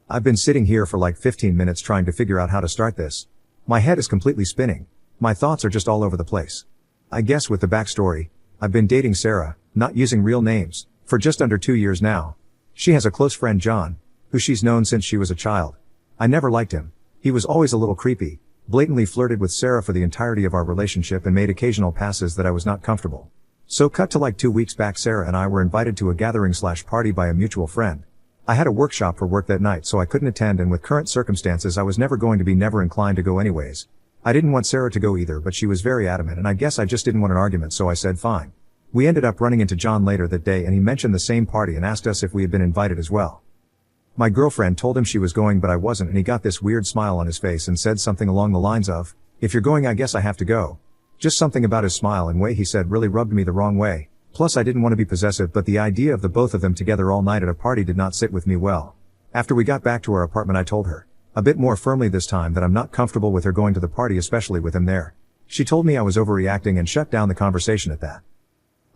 I've been sitting here for like 15 minutes trying to figure out how to start this. My head is completely spinning. My thoughts are just all over the place. I guess with the backstory, I've been dating Sarah, not using real names, for just under 2 years now. She has a close friend John, who she's known since she was a child. I never liked him. He was always a little creepy, blatantly flirted with Sarah for the entirety of our relationship and made occasional passes that I was not comfortable. So cut to like 2 weeks back, Sarah and I were invited to a gathering/party by a mutual friend. I had a workshop for work that night so I couldn't attend, and with current circumstances I was never inclined to go anyways. I didn't want Sarah to go either, but she was very adamant and I guess I just didn't want an argument, so I said fine. We ended up running into John later that day and he mentioned the same party and asked us if we had been invited as well. My girlfriend told him she was going but I wasn't, and he got this weird smile on his face and said something along the lines of, "If you're going I guess I have to go." Just something about his smile and way he said really rubbed me the wrong way. Plus I didn't want to be possessive, but the idea of the both of them together all night at a party did not sit with me well. After we got back to our apartment I told her, a bit more firmly this time, that I'm not comfortable with her going to the party, especially with him there. She told me I was overreacting and shut down the conversation at that.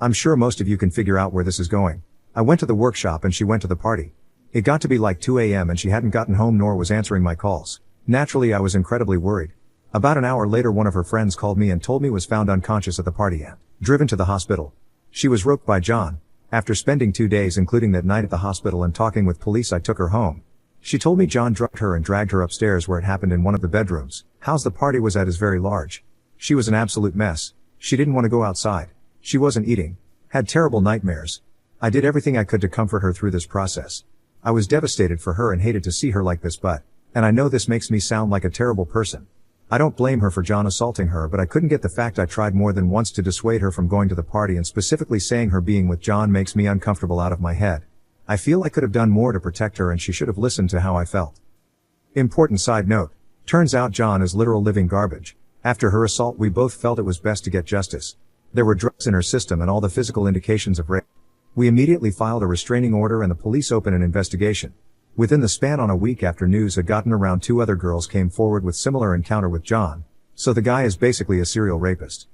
I'm sure most of you can figure out where this is going. I went to the workshop and she went to the party. It got to be like 2 a.m. and she hadn't gotten home nor was answering my calls. Naturally I was incredibly worried. About an hour later one of her friends called me and told me was found unconscious at the party and driven to the hospital. She was roped by John. After spending 2 days including that night at the hospital and talking with police, I took her home. She told me John drugged her and dragged her upstairs where it happened in one of the bedrooms. House the party was at is very large. She was an absolute mess. She didn't want to go outside. She wasn't eating. Had terrible nightmares. I did everything I could to comfort her through this process. I was devastated for her and hated to see her like this, and I know this makes me sound like a terrible person. I don't blame her for John assaulting her, but I couldn't get the fact I tried more than once to dissuade her from going to the party, and specifically saying her being with John makes me uncomfortable out of my head. I feel I could have done more to protect her and she should have listened to how I felt. Important side note. Turns out John is literal living garbage. After her assault we both felt it was best to get justice. There were drugs in her system and all the physical indications of rape. We immediately filed a restraining order and the police opened an investigation. Within the span on a week after news had gotten around, 2 other girls came forward with similar encounter with John. So the guy is basically a serial rapist.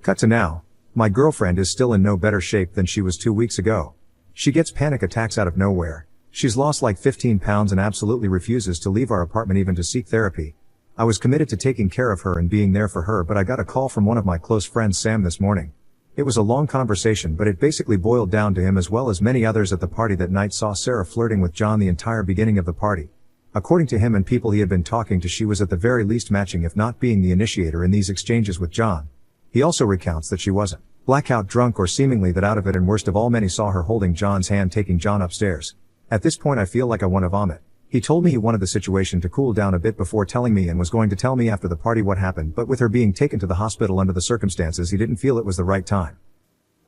Cut to now. My girlfriend is still in no better shape than she was 2 weeks ago. She gets panic attacks out of nowhere. She's lost like 15 pounds and absolutely refuses to leave our apartment even to seek therapy. I was committed to taking care of her and being there for her, but I got a call from one of my close friends, Sam, this morning. It was a long conversation, but it basically boiled down to him, as well as many others at the party that night, saw Sarah flirting with John the entire beginning of the party. According to him and people he had been talking to, she was at the very least matching, if not being the initiator in these exchanges with John. He also recounts that she wasn't blackout drunk or seemingly that out of it, and worst of all, many saw her holding John's hand taking John upstairs. At this point I feel like I want to vomit. He told me he wanted the situation to cool down a bit before telling me, and was going to tell me after the party what happened, but with her being taken to the hospital under the circumstances, he didn't feel it was the right time.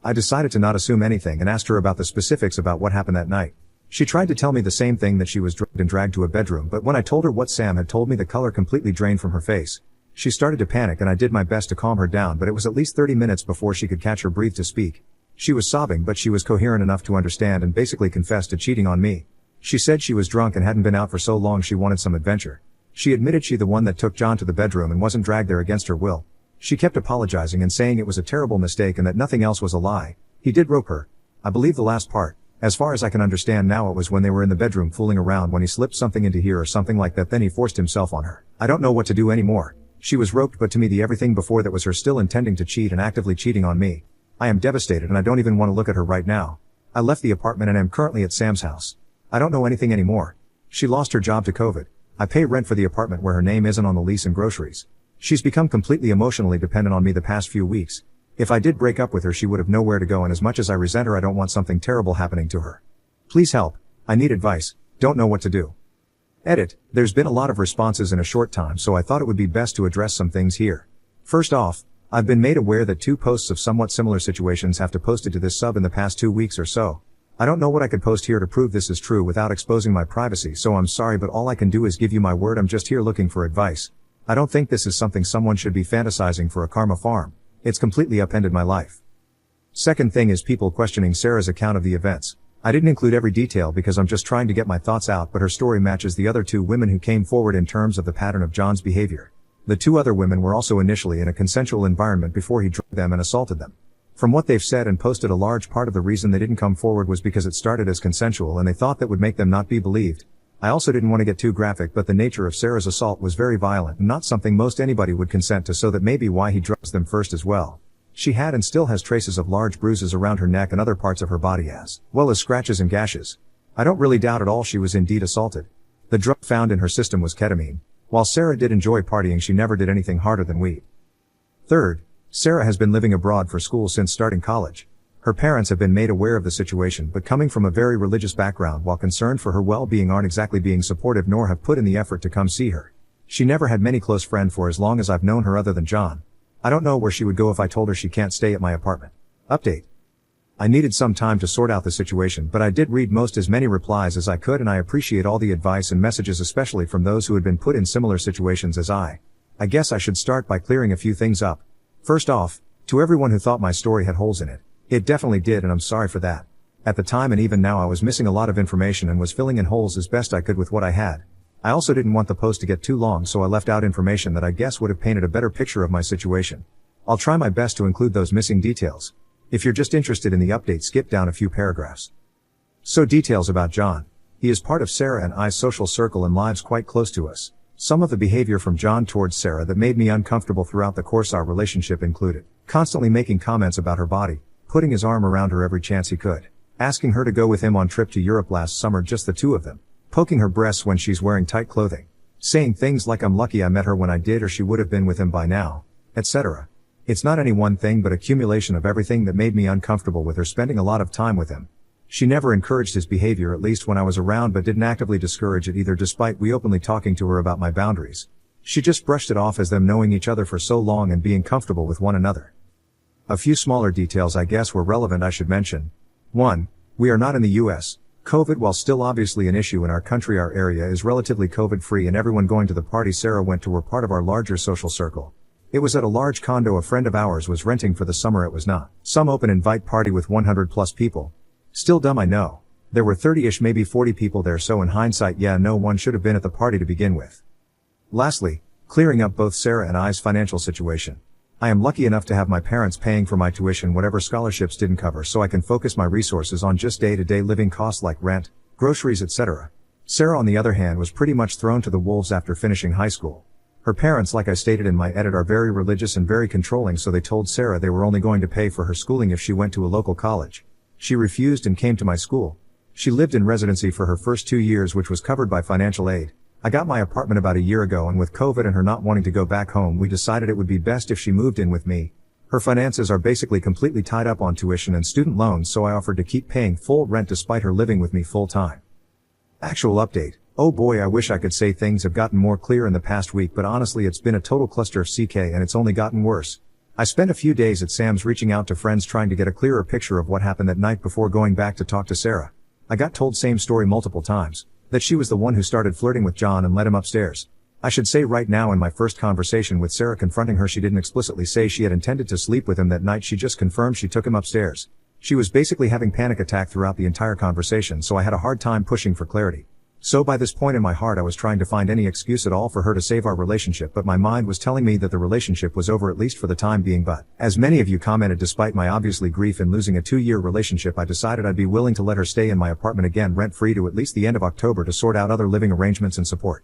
I decided to not assume anything and asked her about the specifics about what happened that night. She tried to tell me the same thing, that she was drugged and dragged to a bedroom, but when I told her what Sam had told me, the color completely drained from her face. She started to panic and I did my best to calm her down, but it was at least 30 minutes before she could catch her breath to speak. She was sobbing, but she was coherent enough to understand and basically confessed to cheating on me. She said she was drunk and hadn't been out for so long she wanted some adventure. She admitted she the one that took John to the bedroom and wasn't dragged there against her will. She kept apologizing and saying it was a terrible mistake and that nothing else was a lie. He did rope her. I believe the last part. As far as I can understand now, it was when they were in the bedroom fooling around when he slipped something into here or something like that, then he forced himself on her. I don't know what to do anymore. She was roped, but to me the everything before that was her still intending to cheat and actively cheating on me. I am devastated and I don't even want to look at her right now. I left the apartment and am currently at Sam's house. I don't know anything anymore. She lost her job to COVID. I pay rent for the apartment where her name isn't on the lease, and groceries. She's become completely emotionally dependent on me the past few weeks. If I did break up with her, she would have nowhere to go, and as much as I resent her, I don't want something terrible happening to her. Please help. I need advice. Don't know what to do. Edit. There's been a lot of responses in a short time, so I thought it would be best to address some things here. First off, I've been made aware that 2 posts of somewhat similar situations have to posted to this sub in the past 2 weeks or so. I don't know what I could post here to prove this is true without exposing my privacy, so I'm sorry, but all I can do is give you my word. I'm just here looking for advice. I don't think this is something someone should be fantasizing for a karma farm. It's completely upended my life. Second thing is people questioning Sarah's account of the events. I didn't include every detail because I'm just trying to get my thoughts out, but her story matches the other 2 women who came forward in terms of the pattern of John's behavior. The 2 other women were also initially in a consensual environment before he drugged them and assaulted them. From what they've said and posted, a large part of the reason they didn't come forward was because it started as consensual and they thought that would make them not be believed. I also didn't want to get too graphic, but the nature of Sarah's assault was very violent and not something most anybody would consent to, so that may be why he drugs them first as well. She had and still has traces of large bruises around her neck and other parts of her body, as well as scratches and gashes. I don't really doubt at all she was indeed assaulted. The drug found in her system was ketamine. While Sarah did enjoy partying, she never did anything harder than weed. Third, Sarah has been living abroad for school since starting college. Her parents have been made aware of the situation, but coming from a very religious background, while concerned for her well-being, aren't exactly being supportive nor have put in the effort to come see her. She never had many close friends for as long as I've known her other than John. I don't know where she would go if I told her she can't stay at my apartment. Update. I needed some time to sort out the situation, but I did read most as many replies as I could, and I appreciate all the advice and messages, especially from those who had been put in similar situations as I. I guess I should start by clearing a few things up. First off, to everyone who thought my story had holes in it. It definitely did, and I'm sorry for that. At the time and even now I was missing a lot of information and was filling in holes as best I could with what I had. I also didn't want the post to get too long, so I left out information that I guess would have painted a better picture of my situation. I'll try my best to include those missing details. If you're just interested in the update, skip down a few paragraphs. So, details about John. He is part of Sarah and I's social circle and lives quite close to us. Some of the behavior from John towards Sarah that made me uncomfortable throughout the course of our relationship included constantly making comments about her body, putting his arm around her every chance he could, asking her to go with him on trip to Europe last summer, just the two of them, poking her breasts when she's wearing tight clothing, saying things like "I'm lucky I met her when I did, or she would have been with him by now," etc. It's not any one thing but accumulation of everything that made me uncomfortable with her spending a lot of time with him. She never encouraged his behavior, at least when I was around, but didn't actively discourage it either, despite we openly talking to her about my boundaries. She just brushed it off as them knowing each other for so long and being comfortable with one another. A few smaller details I guess were relevant I should mention. 1. We are not in the US. COVID, while still obviously an issue in our country, our area is relatively COVID-free, and everyone going to the party Sarah went to were part of our larger social circle. It was at a large condo a friend of ours was renting for the summer. It was not some open invite party with 100 plus people. Still dumb, I know. There were 30-ish, maybe 40 people there, so in hindsight, yeah, no one should have been at the party to begin with. Lastly, clearing up both Sarah and I's financial situation. I am lucky enough to have my parents paying for my tuition, whatever scholarships didn't cover, so I can focus my resources on just day-to-day living costs like rent, groceries, etc. Sarah, on the other hand, was pretty much thrown to the wolves after finishing high school. Her parents, like I stated in my edit, are very religious and very controlling, so they told Sarah they were only going to pay for her schooling if she went to a local college. She refused and came to my school. She lived in residency for her first 2 years, which was covered by financial aid. I got my apartment about a year ago, and with COVID and her not wanting to go back home, we decided it would be best if she moved in with me. Her finances are basically completely tied up on tuition and student loans, so I offered to keep paying full rent despite her living with me full time. Actual update. Oh boy, I wish I could say things have gotten more clear in the past week, but honestly it's been a total cluster of CK and it's only gotten worse. I spent a few days at Sam's reaching out to friends trying to get a clearer picture of what happened that night before going back to talk to Sarah. I got told same story multiple times, that she was the one who started flirting with John and led him upstairs. I should say right now, in my first conversation with Sarah confronting her, she didn't explicitly say she had intended to sleep with him that night, she just confirmed she took him upstairs. She was basically having panic attack throughout the entire conversation, so I had a hard time pushing for clarity. So by this point in my heart I was trying to find any excuse at all for her to save our relationship, but my mind was telling me that the relationship was over, at least for the time being. But, as many of you commented, despite my obviously grief in losing a 2-year relationship, I decided I'd be willing to let her stay in my apartment again rent-free to at least the end of October to sort out other living arrangements and support.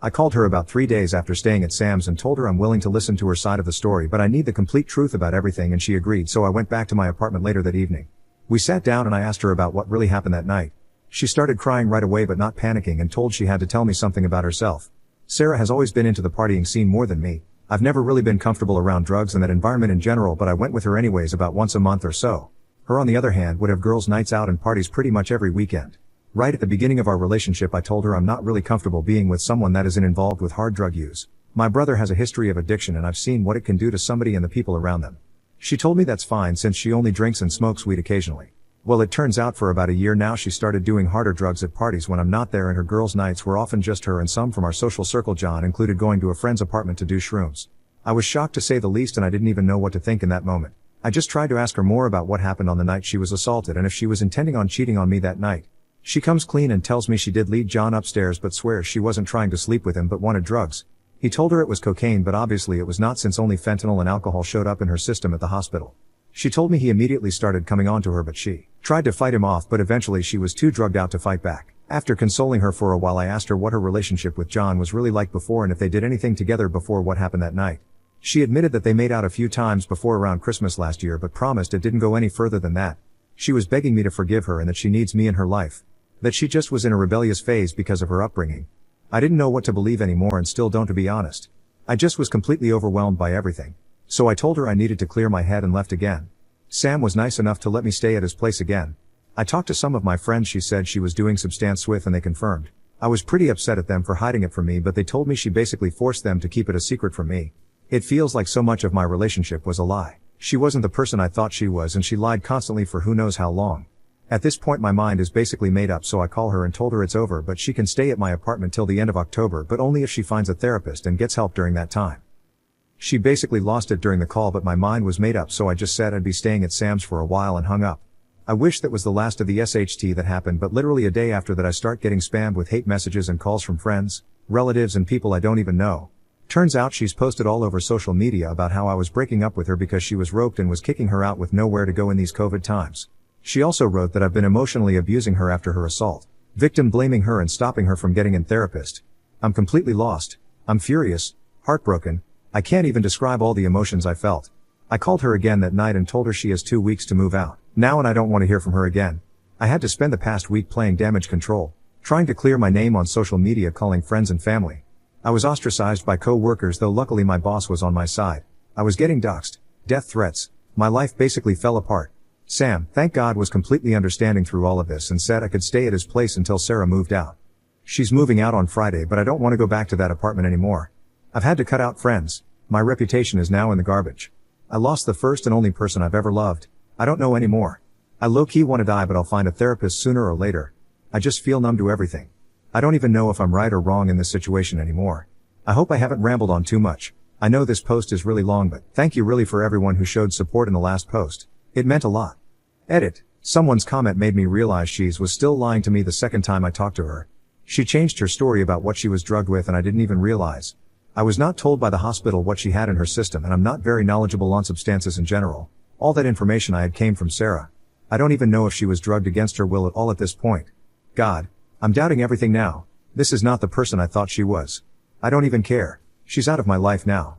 I called her about 3 days after staying at Sam's and told her I'm willing to listen to her side of the story, but I need the complete truth about everything, and she agreed, so I went back to my apartment later that evening. We sat down and I asked her about what really happened that night. She started crying right away but not panicking, and told she had to tell me something about herself. Sarah has always been into the partying scene more than me. I've never really been comfortable around drugs and that environment in general, but I went with her anyways about once a month or so. Her, on the other hand, would have girls' nights out and parties pretty much every weekend. Right at the beginning of our relationship I told her I'm not really comfortable being with someone that isn't involved with hard drug use. My brother has a history of addiction and I've seen what it can do to somebody and the people around them. She told me that's fine since she only drinks and smokes weed occasionally. Well, it turns out for about a year now she started doing harder drugs at parties when I'm not there, and her girls' nights were often just her and some from our social circle. John included, going to a friend's apartment to do shrooms. I was shocked to say the least, and I didn't even know what to think in that moment. I just tried to ask her more about what happened on the night she was assaulted and if she was intending on cheating on me that night. She comes clean and tells me she did lead John upstairs but swears she wasn't trying to sleep with him but wanted drugs. He told her it was cocaine, but obviously it was not, since only fentanyl and alcohol showed up in her system at the hospital. She told me he immediately started coming on to her, but she tried to fight him off, but eventually she was too drugged out to fight back. After consoling her for a while, I asked her what her relationship with John was really like before and if they did anything together before what happened that night. She admitted that they made out a few times before around Christmas last year but promised it didn't go any further than that. She was begging me to forgive her and that she needs me in her life. That she just was in a rebellious phase because of her upbringing. I didn't know what to believe anymore and still don't, to be honest. I just was completely overwhelmed by everything. So I told her I needed to clear my head and left again. Sam was nice enough to let me stay at his place again. I talked to some of my friends. She said she was doing substance with and they confirmed. I was pretty upset at them for hiding it from me, but they told me she basically forced them to keep it a secret from me. It feels like so much of my relationship was a lie. She wasn't the person I thought she was and she lied constantly for who knows how long. At this point my mind is basically made up, so I call her and told her it's over, but she can stay at my apartment till the end of October, but only if she finds a therapist and gets help during that time. She basically lost it during the call, but my mind was made up, so I just said I'd be staying at Sam's for a while and hung up. I wish that was the last of the SHT that happened, but literally a day after that I start getting spammed with hate messages and calls from friends, relatives and people I don't even know. Turns out she's posted all over social media about how I was breaking up with her because she was roped and was kicking her out with nowhere to go in these COVID times. She also wrote that I've been emotionally abusing her after her assault. Victim blaming her and stopping her from getting in therapist. I'm completely lost. I'm furious, heartbroken. I can't even describe all the emotions I felt. I called her again that night and told her she has 2 weeks to move out. Now and I don't want to hear from her again. I had to spend the past week playing damage control, trying to clear my name on social media, calling friends and family. I was ostracized by co-workers, though luckily my boss was on my side. I was getting doxxed, death threats. My life basically fell apart. Sam, thank God, was completely understanding through all of this and said I could stay at his place until Sarah moved out. She's moving out on Friday, but I don't want to go back to that apartment anymore. I've had to cut out friends. My reputation is now in the garbage. I lost the first and only person I've ever loved. I don't know anymore. I low-key want to die, but I'll find a therapist sooner or later. I just feel numb to everything. I don't even know if I'm right or wrong in this situation anymore. I hope I haven't rambled on too much. I know this post is really long, but thank you really for everyone who showed support in the last post. It meant a lot. Edit. Someone's comment made me realize she was still lying to me the second time I talked to her. She changed her story about what she was drugged with and I didn't even realize. I was not told by the hospital what she had in her system, and I'm not very knowledgeable on substances in general. All that information I had came from Sarah. I don't even know if she was drugged against her will at all at this point. God. I'm doubting everything now. This is not the person I thought she was. I don't even care. She's out of my life now.